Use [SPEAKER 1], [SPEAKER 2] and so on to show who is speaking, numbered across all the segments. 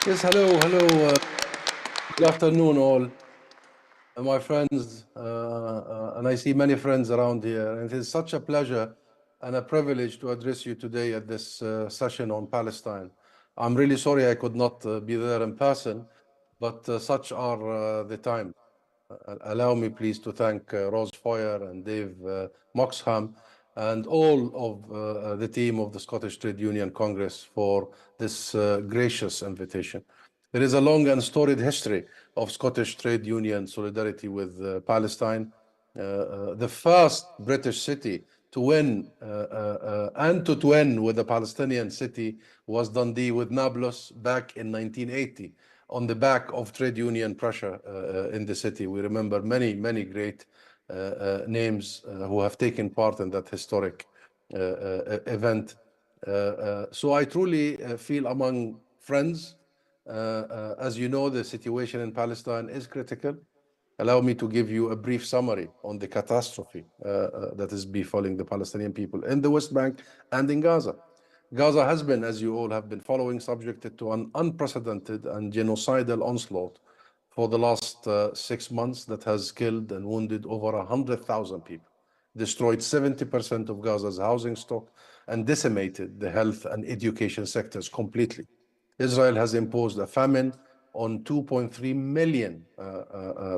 [SPEAKER 1] Yes, hello, hello. Good afternoon, all my friends. And I see many friends around here. And it is such a pleasure and a privilege to address you today at this session on Palestine. I'm really sorry I could not be there in person, but such are the times. Allow me, please, to thank Rose Foyer and Dave Moxham and all of the team of the Scottish Trade Union Congress for this gracious invitation. There is a long and storied history of Scottish trade union solidarity with Palestine. The first British city to win and to twin with a Palestinian city was Dundee with Nablus back in 1980 on the back of trade union pressure in the city. We remember many, many great names who have taken part in that historic event. So I truly feel among friends. As you know, the situation in Palestine is critical. Allow me to give you a brief summary on the catastrophe that is befalling the Palestinian people in the West Bank and in Gaza. Gaza has been, as you all have been following, subjected to an unprecedented and genocidal onslaught for the last 6 months that has killed and wounded over 100,000 people, destroyed 70% of Gaza's housing stock, and decimated the health and education sectors completely. Israel has imposed a famine on 2.3 million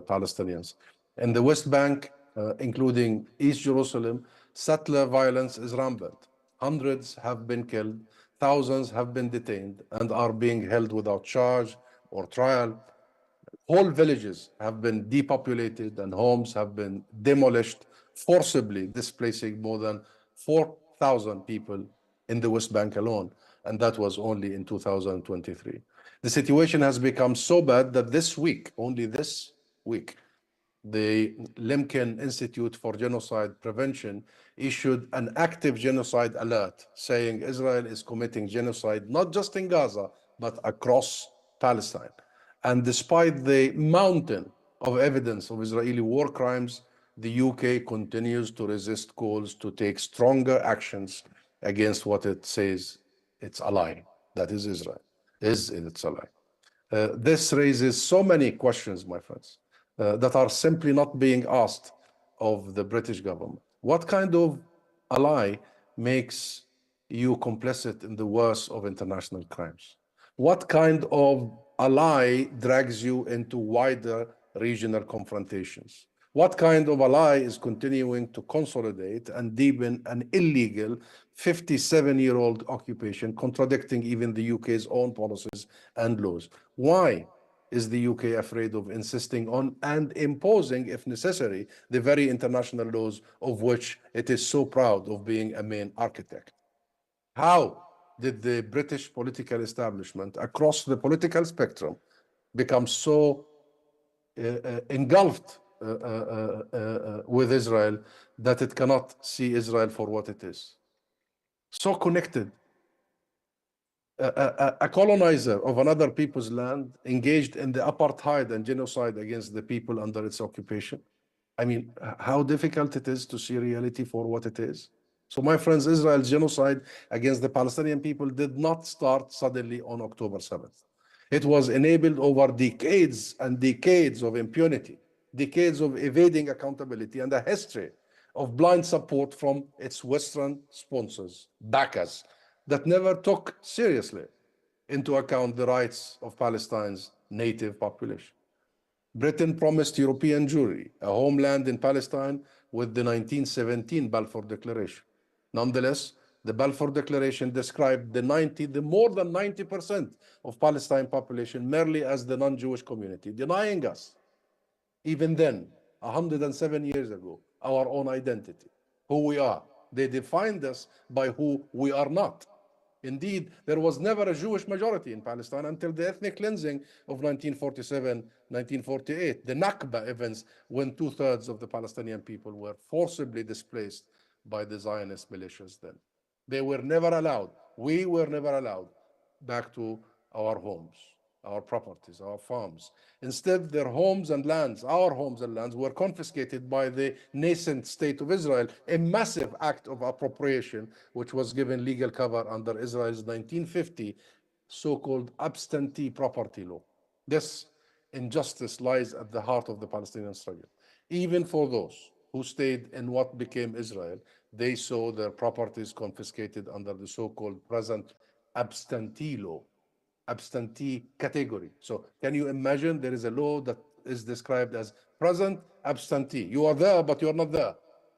[SPEAKER 1] Palestinians. In the West Bank, including East Jerusalem, settler violence is rampant. Hundreds have been killed, thousands have been detained and are being held without charge or trial. Whole villages have been depopulated and homes have been demolished, forcibly displacing more than 4,000 people in the West Bank alone. And that was only in 2023. The situation has become so bad that this week, only this week, the Lemkin Institute for Genocide Prevention issued an active genocide alert saying Israel is committing genocide not just in Gaza, but across Palestine. And despite the mountain of evidence of Israeli war crimes, the UK continues to resist calls to take stronger actions against what it says it's a lie. That is Israel. It's a lie. This raises so many questions, my friends, that are simply not being asked of the British government. What kind of ally makes you complicit in the worst of international crimes? What kind of ally drags you into wider regional confrontations? What kind of ally is continuing to consolidate and deepen an illegal 57-year-old occupation, contradicting even the UK's own policies and laws? Why is the UK afraid of insisting on and imposing, if necessary, the very international laws of which it is so proud of being a main architect? How did the British political establishment across the political spectrum become so engulfed with Israel that it cannot see Israel for what it is? So connected. A colonizer of another people's land engaged in the apartheid and genocide against the people under its occupation. I mean, how difficult it is to see reality for what it is. So, my friends, Israel's genocide against the Palestinian people did not start suddenly on October 7th. It was enabled over decades and decades of impunity, decades of evading accountability, and a history of blind support from its Western sponsors, backers, that never took seriously into account the rights of Palestine's native population. Britain promised European Jewry a homeland in Palestine with the 1917 Balfour Declaration. Nonetheless, the Balfour Declaration described the more than 90% of Palestine population merely as the non-Jewish community, denying us, even then, 107 years ago, our own identity, who we are. They defined us by who we are not. Indeed, there was never a Jewish majority in Palestine until the ethnic cleansing of 1947, 1948, the Nakba events, when 2/3 of the Palestinian people were forcibly displaced by the Zionist militias then. They were never allowed, we were never allowed back to our homes, our properties, our farms. Instead, their homes and lands, our homes and lands, were confiscated by the nascent state of Israel, a massive act of appropriation, which was given legal cover under Israel's 1950 so-called absentee property law. This injustice lies at the heart of the Palestinian struggle. Even for those who stayed in what became Israel, they saw their properties confiscated under the so-called present absentee law, absentee category. So can you imagine there is a law that is described as present absentee? You are there, but you are not there.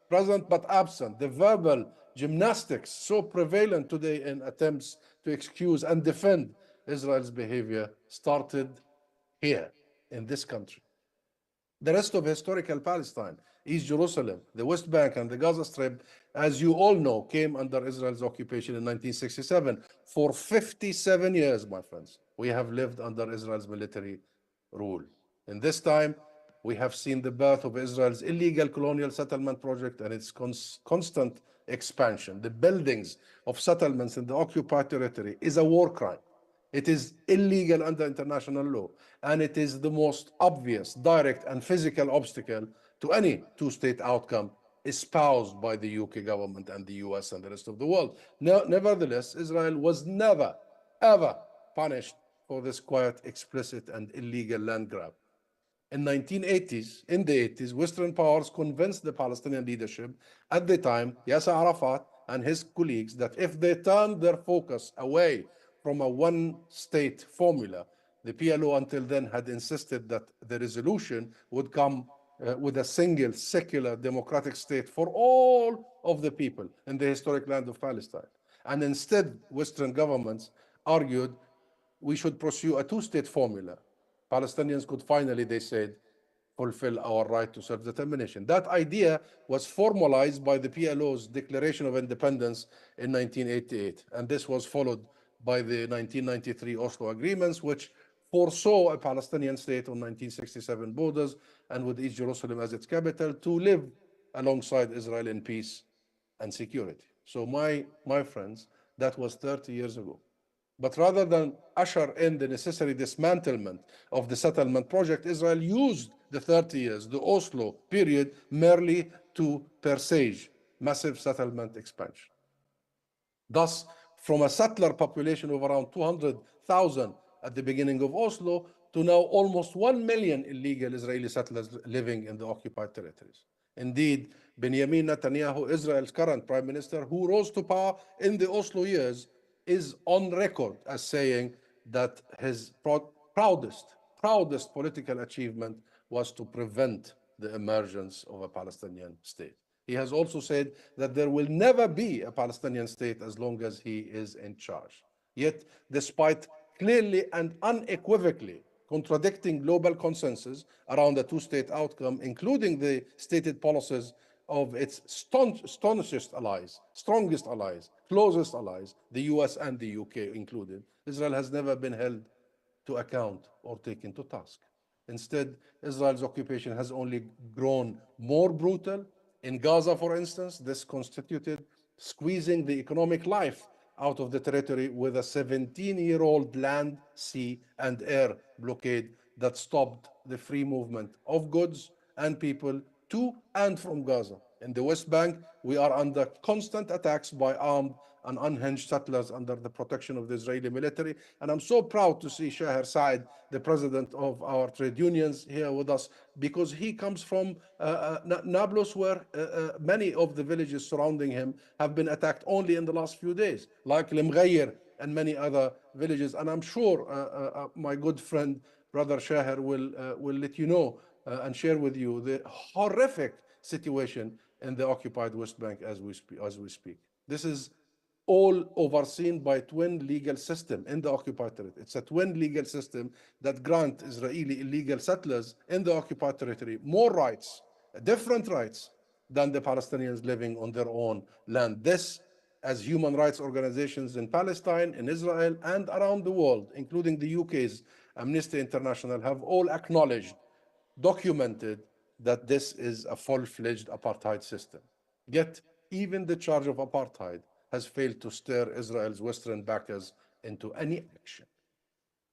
[SPEAKER 1] Present but absent. The verbal gymnastics so prevalent today in attempts to excuse and defend Israel's behavior started here in this country. The rest of historical Palestine, East Jerusalem, the West Bank, and the Gaza Strip, as you all know, came under Israel's occupation in 1967. For 57 years, my friends, we have lived under Israel's military rule. In this time, we have seen the birth of Israel's illegal colonial settlement project and its constant expansion. The buildings of settlements in the occupied territory is a war crime. It is illegal under international law, and it is the most obvious, direct, and physical obstacle to any two-state outcome espoused by the UK government and the US and the rest of the world. Nevertheless, Israel was never, ever punished for this quiet, explicit, and illegal land grab. In the 80s, Western powers convinced the Palestinian leadership at the time, Yasser Arafat and his colleagues, that if they turned their focus away from a one-state formula, the PLO until then had insisted that the resolution would come with a single secular democratic state for all of the people in the historic land of Palestine. And instead, Western governments argued we should pursue a two-state formula. Palestinians could finally, they said, fulfill our right to self-determination. That idea was formalized by the PLO's Declaration of Independence in 1988, and this was followed by the 1993 Oslo agreements, which foresaw a Palestinian state on 1967 borders and with East Jerusalem as its capital to live alongside Israel in peace and security. So my friends, that was 30 years ago. But rather than usher in the necessary dismantlement of the settlement project, Israel used the 30 years, the Oslo period, merely to presage massive settlement expansion. Thus, from a settler population of around 200,000 at the beginning of Oslo to now almost 1 million illegal Israeli settlers living in the occupied territories. Indeed, Benjamin Netanyahu, Israel's current prime minister, who rose to power in the Oslo years, is on record as saying that his proudest political achievement was to prevent the emergence of a Palestinian state. He has also said that there will never be a Palestinian state as long as he is in charge. Yet, despite clearly and unequivocally contradicting global consensus around a two-state outcome, including the stated policies of its staunchest allies, strongest allies, closest allies, the US and the UK included, Israel has never been held to account or taken to task. Instead, Israel's occupation has only grown more brutal. In Gaza, for instance, this constituted squeezing the economic life out of the territory with a 17-year-old land, sea, and air blockade that stopped the free movement of goods and people to and from Gaza. In the West Bank, we are under constant attacks by armed and unhinged settlers under the protection of the Israeli military. And I'm so proud to see Shaher Said, the president of our trade unions, here with us, because he comes from Nablus, where many of the villages surrounding him have been attacked only in the last few days, like Limghayr and many other villages. And I'm sure my good friend, Brother Shaher, will let you know and share with you the horrific situation in the occupied West Bank as we speak. This is all overseen by twin legal system in the occupied territory. It's a twin legal system that grant Israeli illegal settlers in the occupied territory more rights, different rights, than the Palestinians living on their own land. This, as human rights organizations in Palestine, in Israel, and around the world, including the UK's Amnesty International, have all acknowledged, documented, that this is a full-fledged apartheid system. Yet, even the charge of apartheid has failed to stir Israel's Western backers into any action.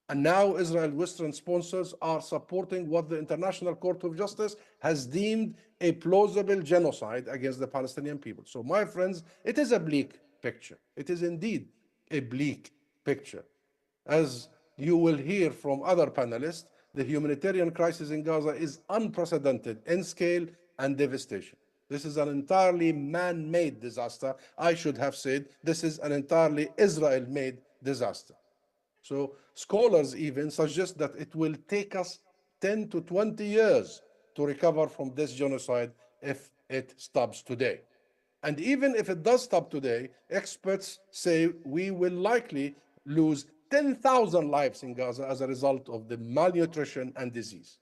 [SPEAKER 1] And now Israel's Western sponsors are supporting what the International Court of Justice has deemed a plausible genocide against the Palestinian people. So, my friends, it is a bleak picture. It is indeed a bleak picture. As you will hear from other panelists, the humanitarian crisis in Gaza is unprecedented in scale and devastation. This is an entirely man-made disaster. I should have said this is an entirely Israel-made disaster. So scholars even suggest that it will take us 10 to 20 years to recover from this genocide if it stops today. And even if it does stop today, experts say we will likely lose 10,000 lives in Gaza as a result of the malnutrition and disease.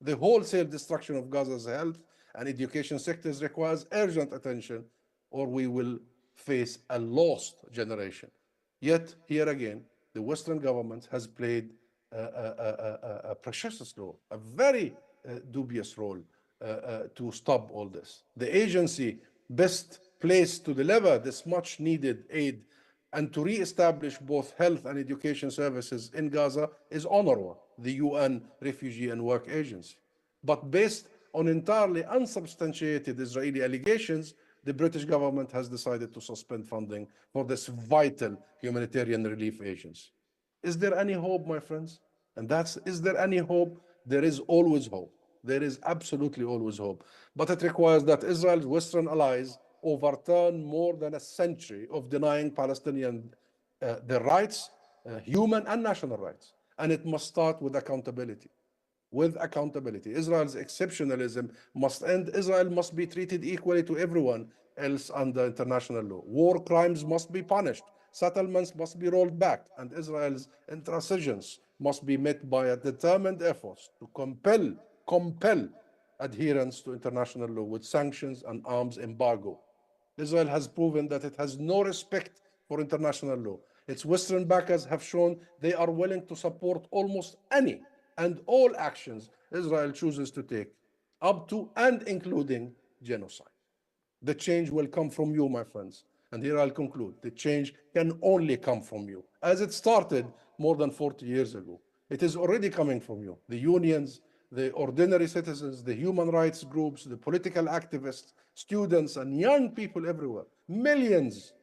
[SPEAKER 1] The wholesale destruction of Gaza's health and education sectors requires urgent attention, or we will face a lost generation. Yet, here again, the Western government has played a precious role, a very dubious role to stop all this. The agency best placed to deliver this much needed aid and to re-establish both health and education services in Gaza is UNRWA, the UN Refugee and Work Agency. But based on entirely unsubstantiated Israeli allegations, the British government has decided to suspend funding for this vital humanitarian relief agency. Is there any hope, my friends? And is there any hope? There is always hope. There is absolutely always hope. But it requires that Israel's Western allies overturn more than a century of denying Palestinian their rights, human and national rights. And it must start with accountability. With accountability. Israel's exceptionalism must end. Israel must be treated equally to everyone else under international law. War crimes must be punished. Settlements must be rolled back, and Israel's intransigence must be met by a determined effort to compel adherence to international law with sanctions and arms embargo. Israel has proven that it has no respect for international law. Its Western backers have shown they are willing to support almost any and all actions Israel chooses to take, up to and including genocide. The change will come from you, my friends. And here I'll conclude. The change can only come from you, as it started more than 40 years ago. It is already coming from you. The unions, the ordinary citizens, the human rights groups, the political activists, students, and young people everywhere. Millions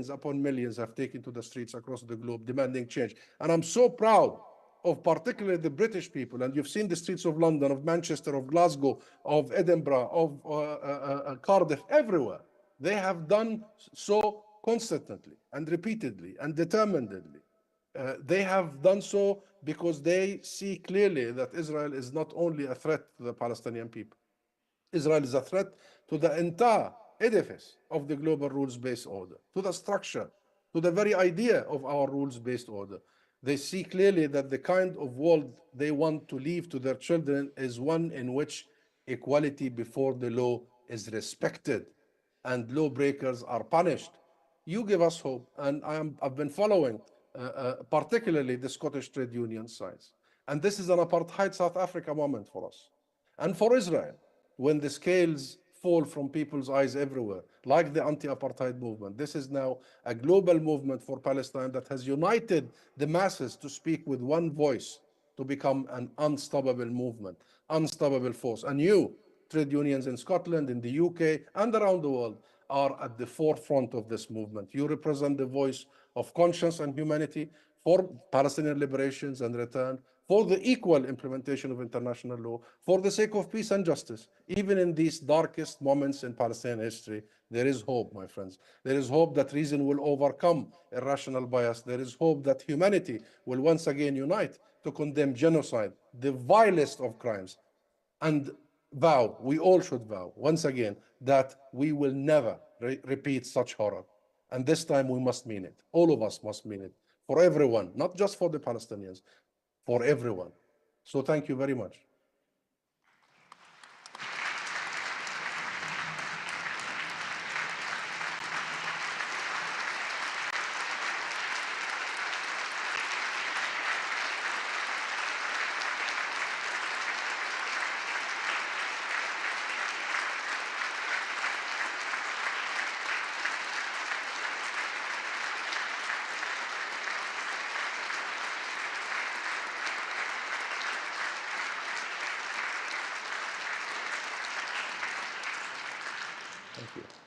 [SPEAKER 1] upon millions have taken to the streets across the globe demanding change. And I'm so proud of particularly the British people, and you've seen the streets of London, of Manchester, of Glasgow, of Edinburgh, of Cardiff, everywhere. They have done so consistently and repeatedly and determinedly. They have done so because they see clearly that Israel is not only a threat to the Palestinian people. Israel is a threat to the entire edifice of the global rules-based order, to the structure, to the very idea of our rules-based order. They see clearly that the kind of world they want to leave to their children is one in which equality before the law is respected and lawbreakers are punished. You give us hope, and I've been following particularly the Scottish trade union sides. And this is an apartheid South Africa moment for us. And for Israel, when the scales fall from people's eyes everywhere, like the anti-apartheid movement. This is now a global movement for Palestine that has united the masses to speak with one voice to become an unstoppable movement, unstoppable force. And you, trade unions in Scotland, in the UK, and around the world, are at the forefront of this movement. You represent the voice of conscience and humanity for Palestinian liberations and return, for the equal implementation of international law, for the sake of peace and justice. Even in these darkest moments in Palestinian history, there is hope, my friends. There is hope that reason will overcome irrational bias. There is hope that humanity will once again unite to condemn genocide, the vilest of crimes, and vow, we all should vow, once again, that we will never repeat such horror. And this time we must mean it. All of us must mean it. For everyone, not just for the Palestinians, for everyone. So thank you very much. Thank you.